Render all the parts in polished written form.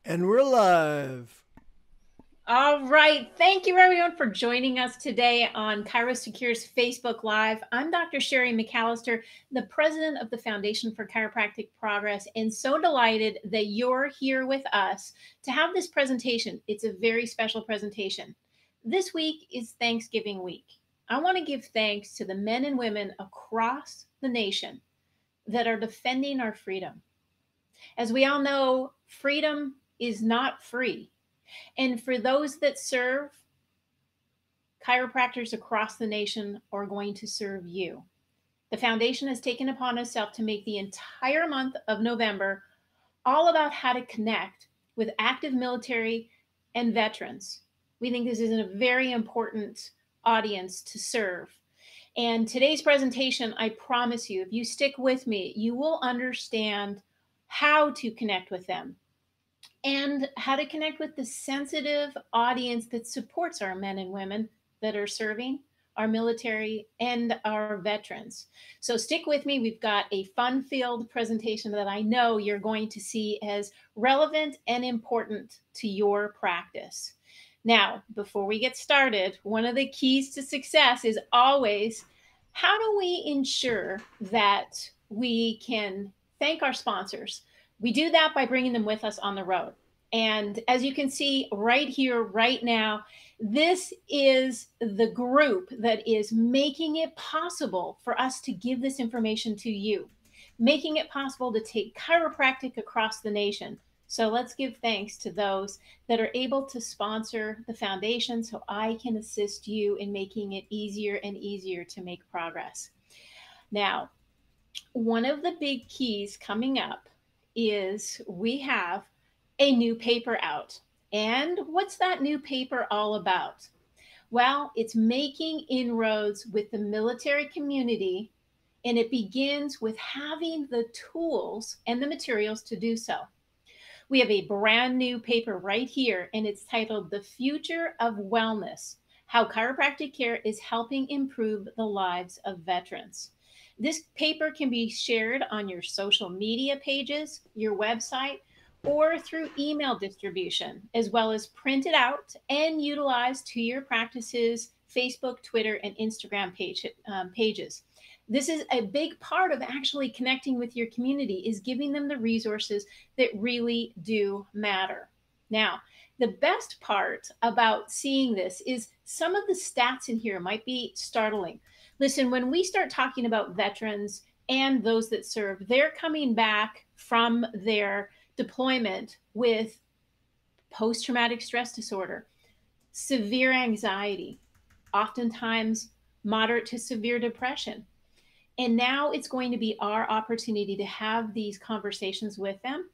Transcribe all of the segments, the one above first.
And we're live. All right. Thank you, everyone, for joining us today on Chiro Secure's Facebook Live. I'm Dr. Sherry McAllister, the president of the Foundation for Chiropractic Progress, and so delighted that you're here with us to have this presentation. It's a very special presentation. This week is Thanksgiving week. I want to give thanks to the men and women across the nation that are defending our freedom. As we all know, freedom is not free. And for those that serve, chiropractors across the nation are going to serve you. The foundation has taken upon itself to make the entire month of November all about how to connect with active military and veterans. We think this is a very important audience to serve. And today's presentation, I promise you, if you stick with me, you will understand how to connect with them and how to connect with the sensitive audience that supports our men and women that are serving, our military, and our veterans. So stick with me. We've got a fun filled presentation that I know you're going to see as relevant and important to your practice. Now, before we get started, one of the keys to success is always how do we ensure that we can thank our sponsors? We do that by bringing them with us on the road. And as you can see right here, right now, this is the group that is making it possible for us to give this information to you, making it possible to take chiropractic across the nation. So let's give thanks to those that are able to sponsor the foundation so I can assist you in making it easier and easier to make progress. Now, one of the big keys coming up is we have a new paper out. And what's that new paper all about? Well, it's making inroads with the military community, and it begins with having the tools and the materials to do so. We have a brand new paper right here, and it's titled The Future of Wellness: How Chiropractic Care is Helping Improve the Lives of Veterans. This paper can be shared on your social media pages, your website, or through email distribution, as well as printed out and utilized to your practices, Facebook, Twitter, and Instagram pages. This is a big part of actually connecting with your community, is giving them the resources that really do matter. Now, the best part about seeing this is some of the stats in here might be startling. Listen, when we start talking about veterans and those that serve, they're coming back from their deployment with post traumatic stress disorder, severe anxiety, oftentimes moderate to severe depression. And now it's going to be our opportunity to have these conversations with them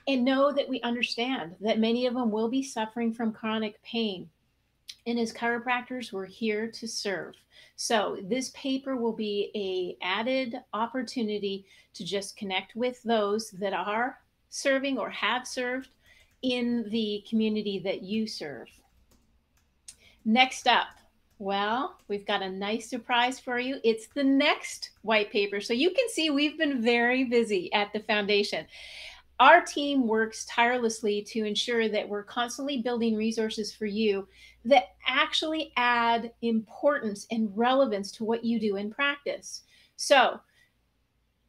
and know that we understand that many of them will be suffering from chronic pain. And as chiropractors, we're here to serve. So this paper will be a added opportunity to just connect with those that are serving or have served in the community that you serve. Next up, well, we've got a nice surprise for you. It's the next white paper. So you can see we've been very busy at the foundation. Our team works tirelessly to ensure that we're constantly building resources for you that actually add importance and relevance to what you do in practice. So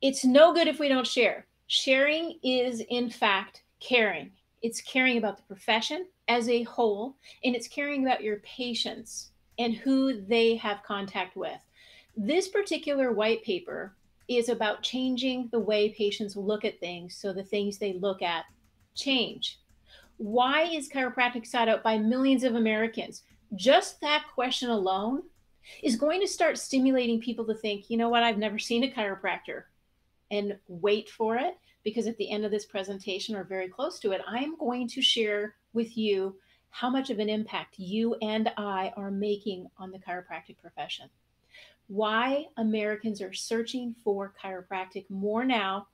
it's no good if we don't share. Sharing is, in fact, caring. It's caring about the profession as a whole, and it's caring about your patients and who they have contact with. This particular white paper is about changing the way patients look at things so the things they look at change. Why is chiropractic sought out by millions of Americans? Just that question alone is going to start stimulating people to think, you know what, I've never seen a chiropractor, and wait for it, because at the end of this presentation or very close to it, I am going to share with you how much of an impact you and I are making on the chiropractic profession. Why Americans are searching for chiropractic more now,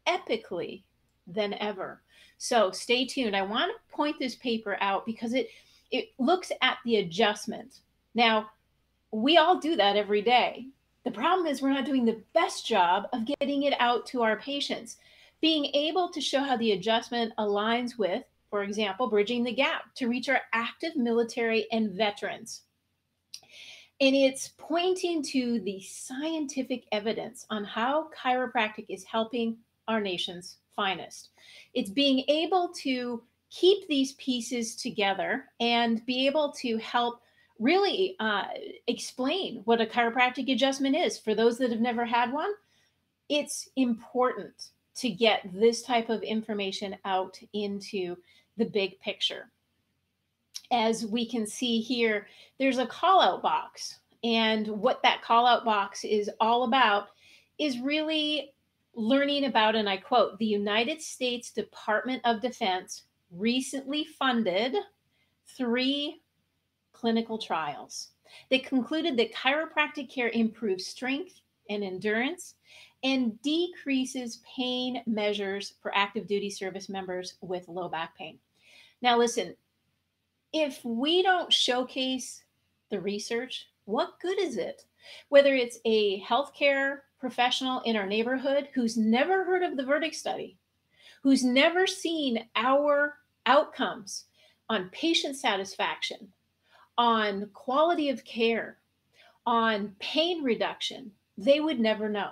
epically, than ever. So stay tuned. I want to point this paper out because it looks at the adjustment. Now, we all do that every day. The problem is we're not doing the best job of getting it out to our patients. Being able to show how the adjustment aligns with for example, Bridging the Gap, to reach our active military and veterans. And it's pointing to the scientific evidence on how chiropractic is helping our nation's finest. It's being able to keep these pieces together and be able to help really explain what a chiropractic adjustment is for those that have never had one. It's important to get this type of information out into the big picture. As we can see here, there's a call out box. And what that call out box is all about is really learning about, and I quote, the United States Department of Defense recently funded 3 clinical trials that concluded that chiropractic care improves strength and endurance and decreases pain measures for active duty service members with low back pain. Now, listen, if we don't showcase the research, what good is it? Whether it's a healthcare professional in our neighborhood who's never heard of the verdict study, who's never seen our outcomes on patient satisfaction, on quality of care, on pain reduction, they would never know.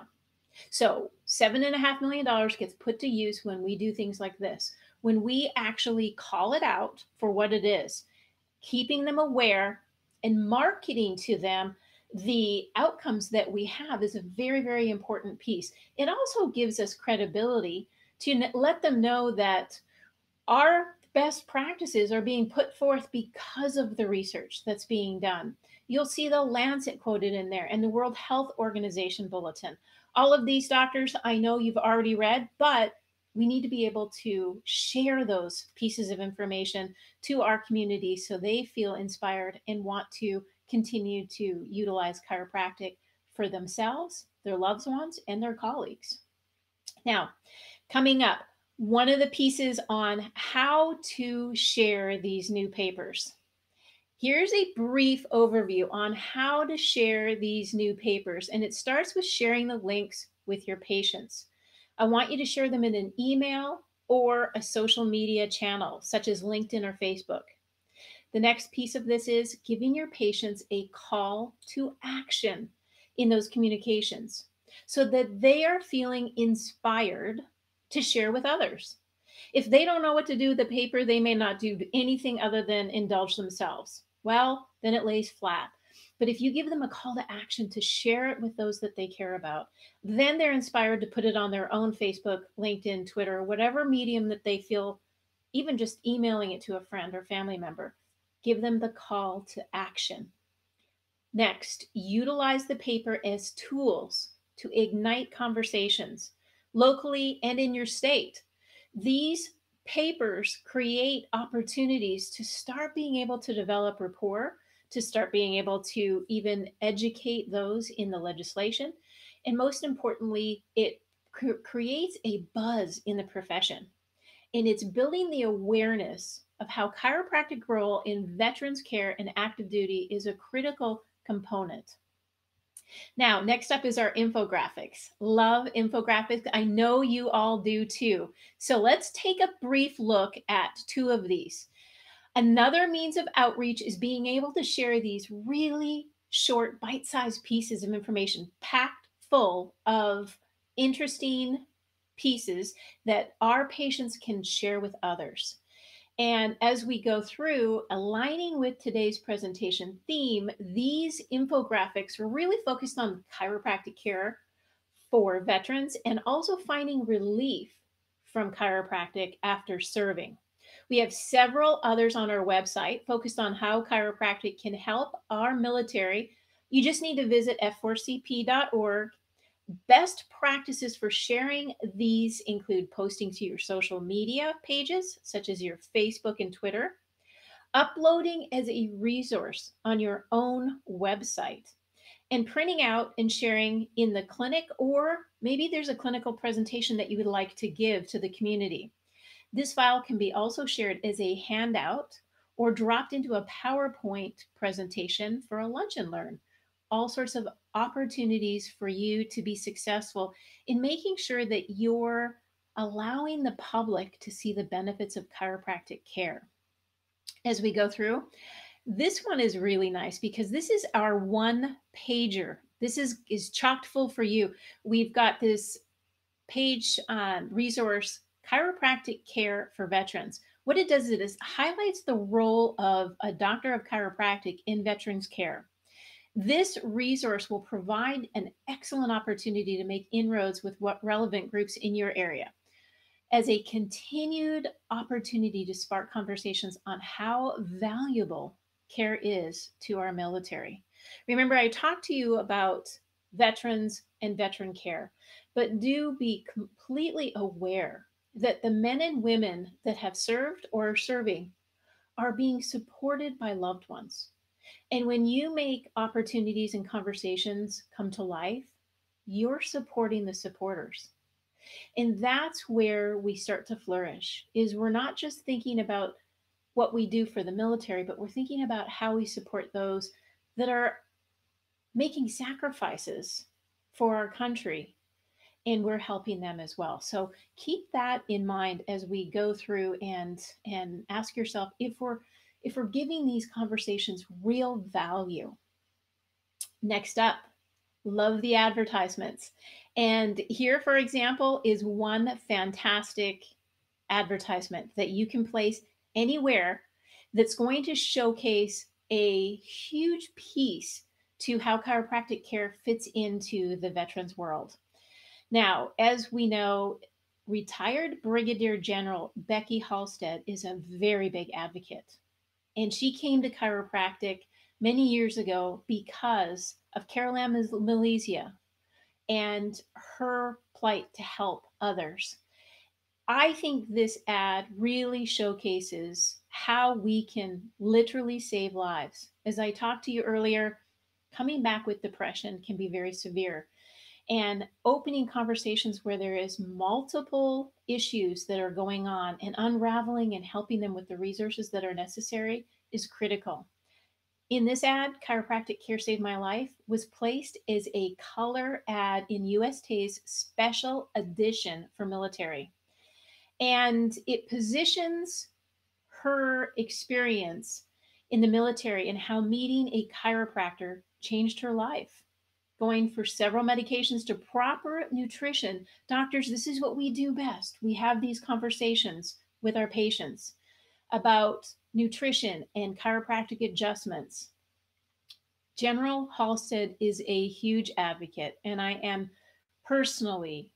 So $7.5 million gets put to use when we do things like this, when we actually call it out for what it is, keeping them aware and marketing to them the outcomes that we have is a very, very important piece. It also gives us credibility to let them know that our best practices are being put forth because of the research that's being done. You'll see the Lancet quoted in there and the World Health Organization bulletin. All of these doctors I know you've already read, but we need to be able to share those pieces of information to our community so they feel inspired and want to continue to utilize chiropractic for themselves, their loved ones, and their colleagues. Now, coming up, one of the pieces on how to share these new papers. Here's a brief overview on how to share these new papers, and it starts with sharing the links with your patients. I want you to share them in an email or a social media channel, such as LinkedIn or Facebook. The next piece of this is giving your patients a call to action in those communications so that they are feeling inspired to share with others. If they don't know what to do with the paper, they may not do anything other than indulge themselves. Well, then it lays flat. But if you give them a call to action to share it with those that they care about, then they're inspired to put it on their own Facebook, LinkedIn, Twitter, whatever medium that they feel, even just emailing it to a friend or family member. Give them the call to action. Next, utilize the paper as tools to ignite conversations locally and in your state. These papers create opportunities to start being able to develop rapport, to start being able to even educate those in the legislation. And most importantly, it creates a buzz in the profession. And it's building the awareness of how chiropractic role in veterans care and active duty is a critical component. Now, next up is our infographics. Love infographics. I know you all do too. So let's take a brief look at 2 of these. Another means of outreach is being able to share these really short, bite-sized pieces of information packed full of interesting pieces that our patients can share with others. And as we go through, aligning with today's presentation theme, these infographics are really focused on chiropractic care for veterans and also finding relief from chiropractic after serving. We have several others on our website focused on how chiropractic can help our military. You just need to visit f4cp.org. Best practices for sharing these include posting to your social media pages, such as your Facebook and Twitter, uploading as a resource on your own website, and printing out and sharing in the clinic, or maybe there's a clinical presentation that you would like to give to the community. This file can be also shared as a handout or dropped into a PowerPoint presentation for a lunch and learn. All sorts of opportunities for you to be successful in making sure that your allowing the public to see the benefits of chiropractic care. As we go through, this one is really nice because this is our one pager. This is chocked full for you. We've got this page resource, Chiropractic Care for Veterans. What it does is highlights the role of a doctor of chiropractic in veterans care. This resource will provide an excellent opportunity to make inroads with what relevant groups in your area as a continued opportunity to spark conversations on how valuable care is to our military. Remember, I talked to you about veterans and veteran care, but do be completely aware that the men and women that have served or are serving are being supported by loved ones. And when you make opportunities and conversations come to life, you're supporting the supporters. And that's where we start to flourish is we're not just thinking about what we do for the military, but we're thinking about how we support those that are making sacrifices for our country, and we're helping them as well. So keep that in mind as we go through and ask yourself if we're giving these conversations real value. Next up, love the advertisements. And here, for example, is one fantastic advertisement that you can place anywhere that's going to showcase a huge piece to how chiropractic care fits into the veterans world. Now, as we know, retired Brigadier General Becky Halstead is a very big advocate. And she came to chiropractic many years ago because of Carol Ann Malaysia and her plight to help others. I think this ad really showcases how we can literally save lives. As I talked to you earlier, coming back with depression can be very severe. And opening conversations where there is multiple issues that are going on and unraveling and helping them with the resources that are necessary is critical. In this ad, Chiropractic Care Saved My Life was placed as a color ad in USTA's special edition for military. And it positions her experience in the military and how meeting a chiropractor changed her life. Going for several medications to proper nutrition. Doctors, this is what we do best. We have these conversations with our patients about nutrition and chiropractic adjustments. General Halstead is a huge advocate, and I am personally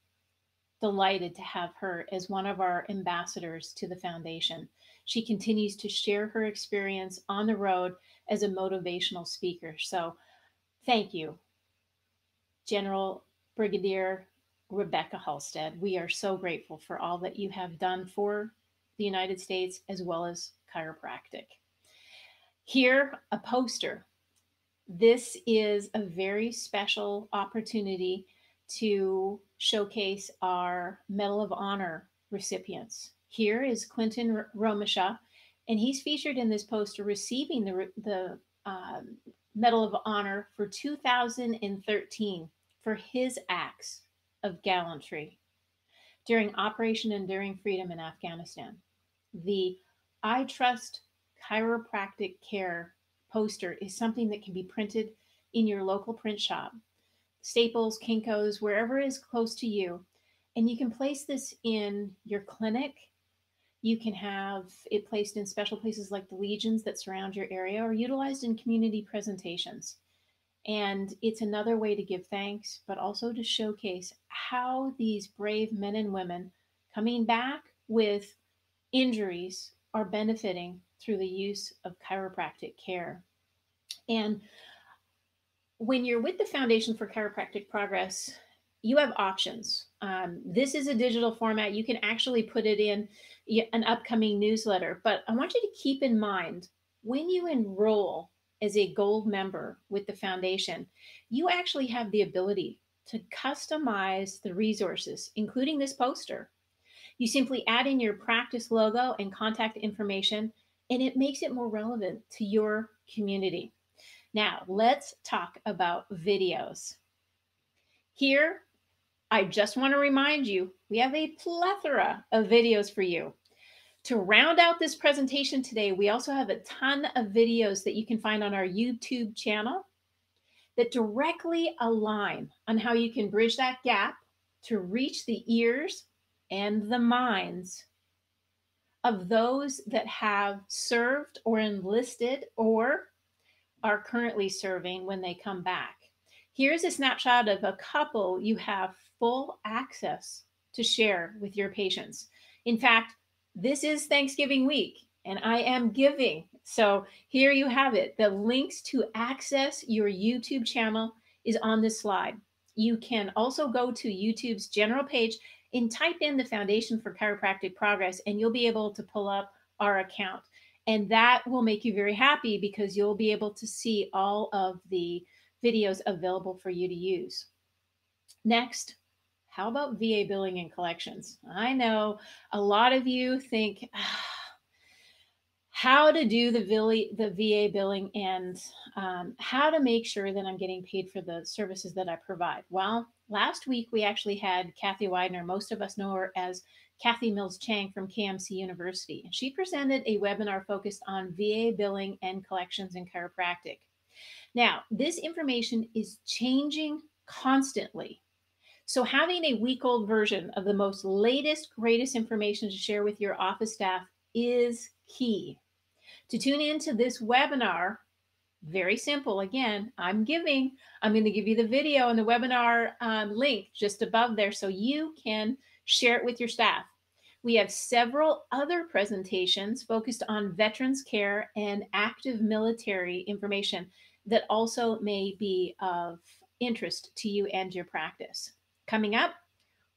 delighted to have her as one of our ambassadors to the foundation. She continues to share her experience on the road as a motivational speaker. So, thank you, General Brigadier Rebecca Halstead. We are so grateful for all that you have done for the United States as well as chiropractic. Here, a poster. This is a very special opportunity to showcase our Medal of Honor recipients. Here is Clinton Romisha, and he's featured in this poster receiving the Medal of Honor for 2013 for his acts of gallantry during Operation Enduring Freedom in Afghanistan. The I Trust Chiropractic Care poster is something that can be printed in your local print shop, Staples, Kinko's, wherever is close to you. And you can place this in your clinic. You can have it placed in special places like the legions that surround your area or utilized in community presentations. And it's another way to give thanks, but also to showcase how these brave men and women coming back with injuries are benefiting through the use of chiropractic care. And when you're with the Foundation for Chiropractic Progress, you have options. This is a digital format. You can actually put it in an upcoming newsletter. But I want you to keep in mind when you enroll as a gold member with the foundation, you actually have the ability to customize the resources, including this poster. You simply add in your practice logo and contact information, and it makes it more relevant to your community. Now, let's talk about videos. Here, I just want to remind you, we have a plethora of videos for you. To round out this presentation today, we also have a ton of videos that you can find on our YouTube channel that directly align on how you can bridge that gap to reach the ears and the minds of those that have served or enlisted or are currently serving when they come back. Here's a snapshot of a couple you have full access to share with your patients. In fact, this is Thanksgiving week and I am giving. So here you have it. The links to access your YouTube channel is on this slide. You can also go to YouTube's general page and type in the Foundation for Chiropractic Progress, and you'll be able to pull up our account. And that will make you very happy because you'll be able to see all of the videos available for you to use. Next, how about VA billing and collections? I know a lot of you think how to do the VA billing and how to make sure that I'm getting paid for the services that I provide. Well, last week we actually had Kathy Widener. Most of us know her as Kathy Mills Chang from KMC University. And she presented a webinar focused on VA billing and collections in chiropractic. Now, this information is changing constantly. So having a week-old version of the most latest, greatest information to share with your office staff is key. To tune into this webinar, very simple. Again, I'm going to give you the video and the webinar link just above there so you can share it with your staff. We have several other presentations focused on veterans care and active military information that also may be of interest to you and your practice. Coming up,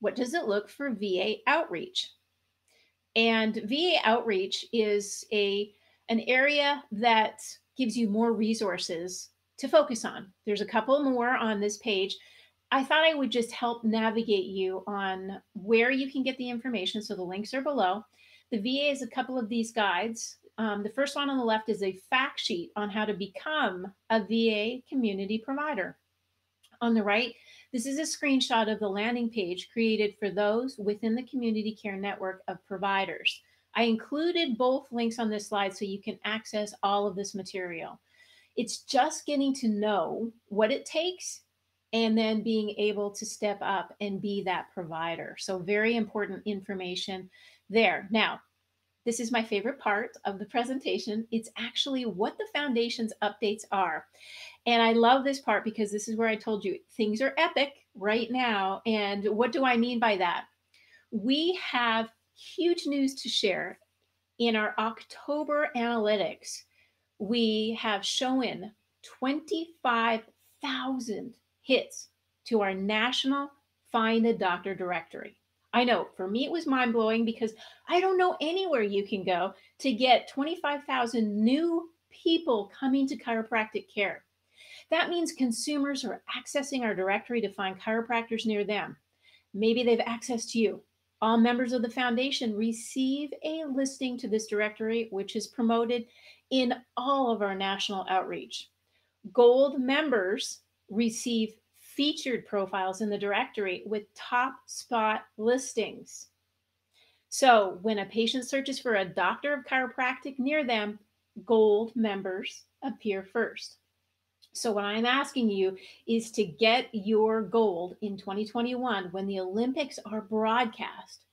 what does it look for VA outreach? And VA outreach is an area that gives you more resources to focus on. There's a couple more on this page. I thought I would just help navigate you on where you can get the information. So the links are below. The VA is a couple of these guides. The first one on the left is a fact sheet on how to become a VA community provider. On the right, this is a screenshot of the landing page created for those within the community care network of providers. I included both links on this slide so you can access all of this material. It's just getting to know what it takes and then being able to step up and be that provider. So very important information there. Now, this is my favorite part of the presentation. It's actually what the foundation's updates are. And I love this part because this is where I told you things are epic right now. And what do I mean by that? We have huge news to share. In our October analytics, we have shown 25,000 hits to our national Find a Doctor directory. I know for me it was mind-blowing because I don't know anywhere you can go to get 25,000 new people coming to chiropractic care. That means consumers are accessing our directory to find chiropractors near them. Maybe they've accessed you. All members of the foundation receive a listing to this directory, which is promoted in all of our national outreach. Gold members receive featured profiles in the directory with top spot listings. So when a patient searches for a doctor of chiropractic near them, gold members appear first. So what I'm asking you is to get your gold in 2021 when the Olympics are broadcast,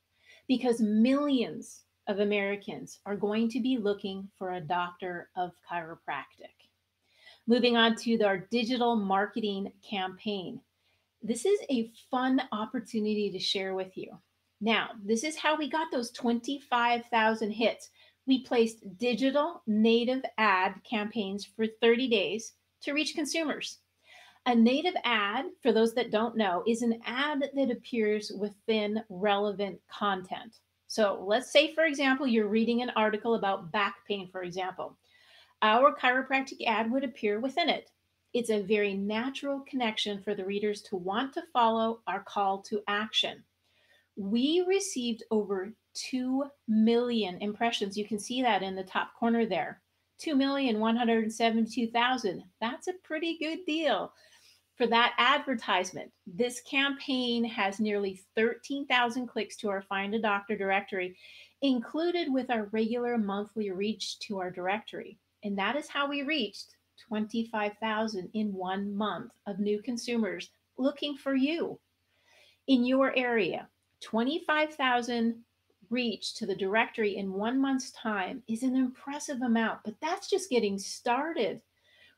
because millions of Americans are going to be looking for a doctor of chiropractic. Moving on to our digital marketing campaign. This is a fun opportunity to share with you. Now, this is how we got those 25,000 hits. We placed digital native ad campaigns for 30 days to reach consumers. A native ad, for those that don't know, is an ad that appears within relevant content. So let's say, for example, you're reading an article about back pain, for example. Our chiropractic ad would appear within it. It's a very natural connection for the readers to want to follow our call to action. We received over 2 million impressions. You can see that in the top corner there. 2,172,000. That's a pretty good deal. for that advertisement. This campaign has nearly 13,000 clicks to our Find a Doctor directory, included with our regular monthly reach to our directory. And that is how we reached 25,000 in 1 month of new consumers looking for you in your area. 25,000 reach to the directory in 1 month's time is an impressive amount, but that's just getting started.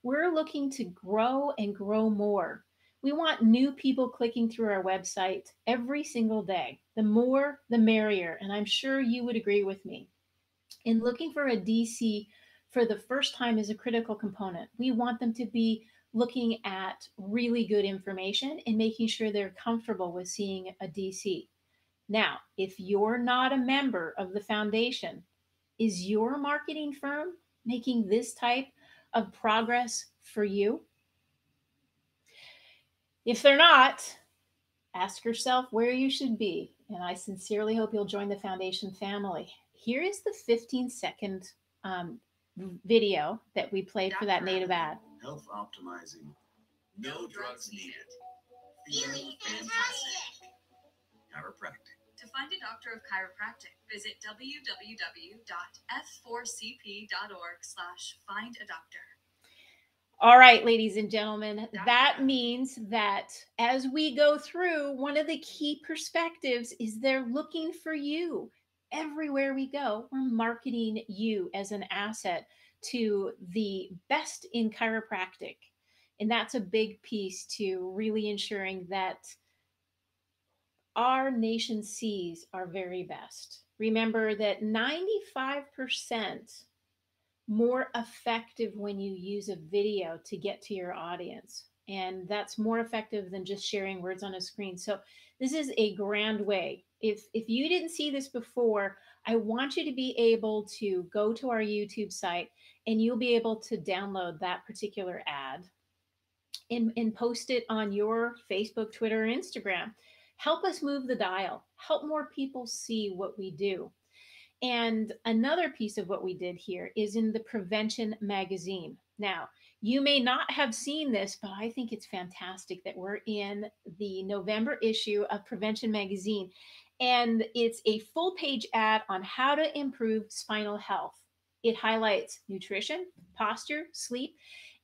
We're looking to grow and grow more. We want new people clicking through our website every single day. The more, the merrier. And I'm sure you would agree with me. In looking for a DC for the first time is a critical component. We want them to be looking at really good information and making sure they're comfortable with seeing a DC. Now, if you're not a member of the foundation, is your marketing firm making this type of progress for you? If they're not, ask yourself where you should be. And I sincerely hope you'll join the foundation family. Here is the 15-second video that we played for that native ad. Health optimizing. No drugs needed. Feeling fantastic. Chiropractic. To find a doctor of chiropractic, visit www.f4cp.org/findadoctor. All right, ladies and gentlemen, that means that as we go through, one of the key perspectives is they're looking for you. Everywhere we go, we're marketing you as an asset to the best in chiropractic. And that's a big piece to really ensuring that our nation sees our very best. Remember that 95% more effective when you use a video to get to your audience. And that's more effective than just sharing words on a screen. So this is a grand way. If you didn't see this before, I want you to be able to go to our YouTube site and you'll be able to download that particular ad and post it on your Facebook, Twitter, or Instagram. Help us move the dial. Help more people see what we do. And another piece of what we did here is in the Prevention magazine. Now, you may not have seen this, but I think it's fantastic that we're in the November issue of Prevention magazine. And it's a full page ad on how to improve spinal health. It highlights nutrition, posture, sleep,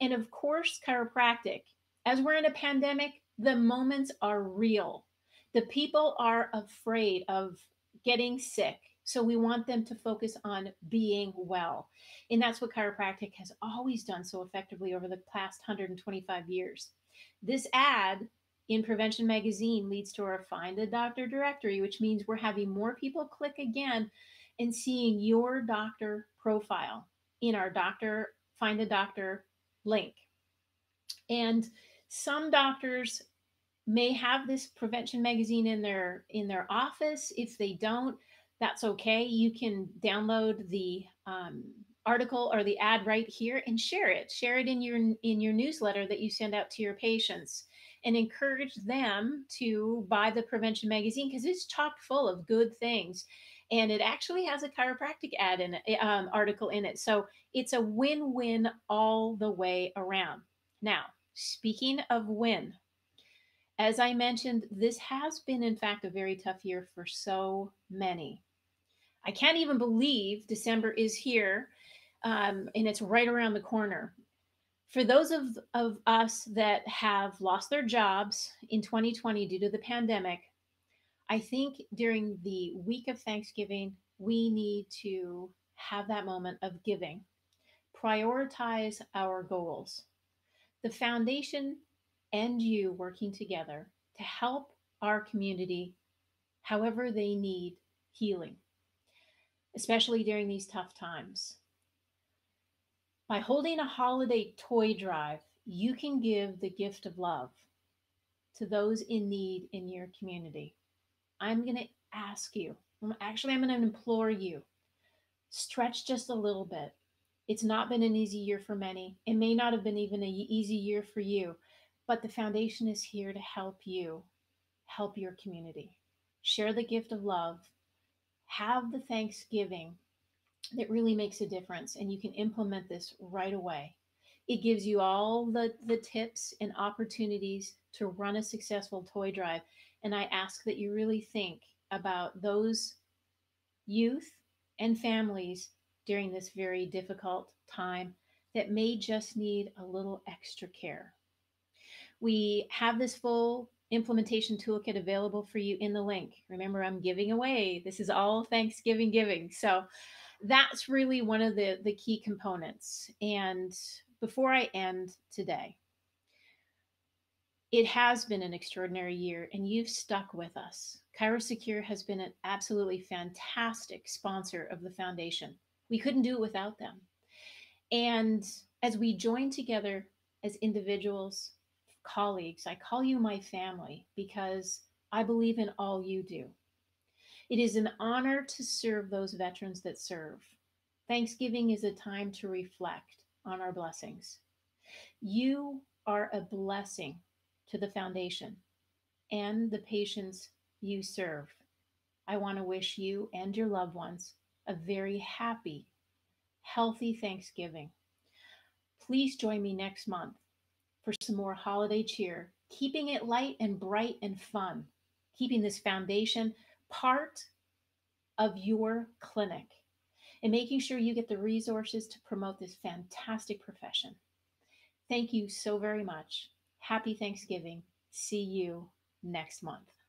and of course, chiropractic. As we're in a pandemic, the moments are real. The people are afraid of getting sick. So we want them to focus on being well. And that's what chiropractic has always done so effectively over the past 125 years. This ad in Prevention magazine leads to our Find a Doctor directory, which means we're having more people click again and seeing your doctor profile in our doctor Find a Doctor link. And some doctors may have this Prevention magazine in their office. If they don't, that's okay. You can download the article or the ad right here and share it. Share it in your newsletter that you send out to your patients, and encourage them to buy the Prevention magazine because it's chock full of good things, and it actually has a chiropractic ad in it, article in it. So it's a win-win all the way around. Now, speaking of win, as I mentioned, this has been, in fact, a very tough year for so many. I can't even believe December is here, and it's right around the corner. For those of us that have lost their jobs in 2020 due to the pandemic, I think during the week of Thanksgiving, we need to have that moment of giving, prioritize our goals. The foundation and you working together to help our community however they need healing, especially during these tough times. By holding a holiday toy drive, you can give the gift of love to those in need in your community. I'm going to ask you, I'm going to implore you, stretch just a little bit. It's not been an easy year for many. It may not have been even an easy year for you, but the foundation is here to help you help your community. Share the gift of love. Have the Thanksgiving that really makes a difference, and you can implement this right away. It gives you all the tips and opportunities to run a successful toy drive. And I ask that you really think about those youth and families during this very difficult time that may just need a little extra care. We have this full implementation toolkit available for you in the link. Remember, I'm giving away. This is all Thanksgiving giving. So that's really one of the key components. And before I end today, it has been an extraordinary year and you've stuck with us. ChiroSecure has been an absolutely fantastic sponsor of the foundation. We couldn't do it without them. And as we join together as individuals, colleagues, I call you my family because I believe in all you do. It is an honor to serve those veterans that serve. Thanksgiving is a time to reflect on our blessings. You are a blessing to the foundation and the patients you serve. I want to wish you and your loved ones a very happy, healthy Thanksgiving. Please join me next month for some more holiday cheer, keeping it light and bright and fun, keeping this foundation part of your clinic and making sure you get the resources to promote this fantastic profession. Thank you so very much. Happy Thanksgiving. See you next month.